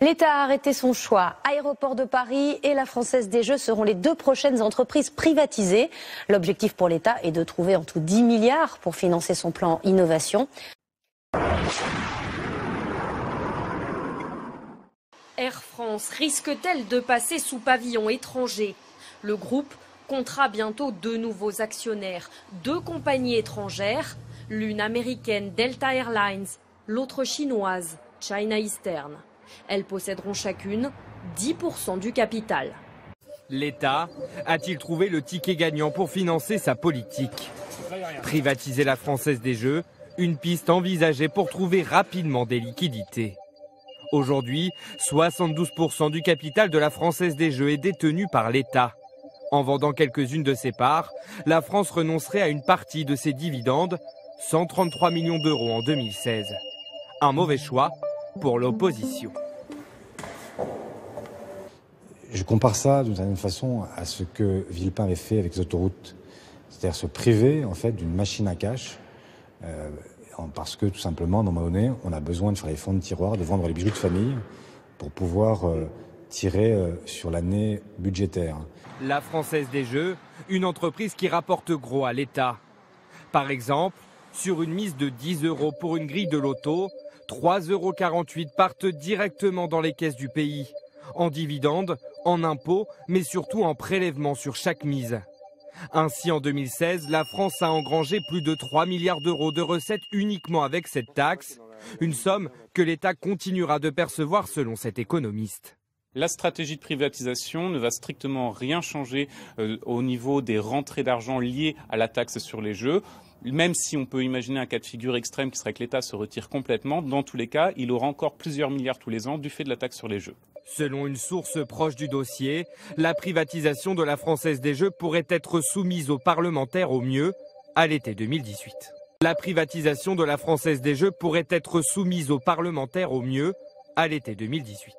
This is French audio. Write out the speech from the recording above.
L'État a arrêté son choix. Aéroports de Paris et la Française des Jeux seront les deux prochaines entreprises privatisées. L'objectif pour l'État est de trouver en tout 10 milliards pour financer son plan innovation. Air France risque-t-elle de passer sous pavillon étranger? Le groupe comptera bientôt deux nouveaux actionnaires, deux compagnies étrangères, l'une américaine Delta Airlines, l'autre chinoise China Eastern. Elles posséderont chacune 10% du capital. L'État a-t-il trouvé le ticket gagnant pour financer sa politique? Privatiser la Française des Jeux, une piste envisagée pour trouver rapidement des liquidités. Aujourd'hui, 72% du capital de la Française des Jeux est détenu par l'État. En vendant quelques-unes de ses parts, la France renoncerait à une partie de ses dividendes, 133 millions d'euros en 2016. Un mauvais choix pour l'opposition. Je compare ça d'une certaine façon à ce que Villepin avait fait avec les autoroutes, c'est-à-dire se priver en fait d'une machine à cash, parce que tout simplement, à un moment donné, on a besoin de faire les fonds de tiroir, de vendre les bijoux de famille pour pouvoir tirer sur l'année budgétaire. La Française des Jeux, une entreprise qui rapporte gros à l'État. Par exemple, sur une mise de 10 € pour une grille de loto, 3,48 € partent directement dans les caisses du pays, en dividendes, en impôts, mais surtout en prélèvements sur chaque mise. Ainsi, en 2016, la France a engrangé plus de 3 milliards d'euros de recettes uniquement avec cette taxe, une somme que l'État continuera de percevoir selon cet économiste. La stratégie de privatisation ne va strictement rien changer au niveau des rentrées d'argent liées à la taxe sur les jeux. Même si on peut imaginer un cas de figure extrême qui serait que l'État se retire complètement, dans tous les cas, il aura encore plusieurs milliards tous les ans du fait de la taxe sur les jeux. Selon une source proche du dossier, la privatisation de la Française des Jeux pourrait être soumise aux parlementaires au mieux à l'été 2018. La privatisation de la Française des Jeux pourrait être soumise aux parlementaires au mieux à l'été 2018.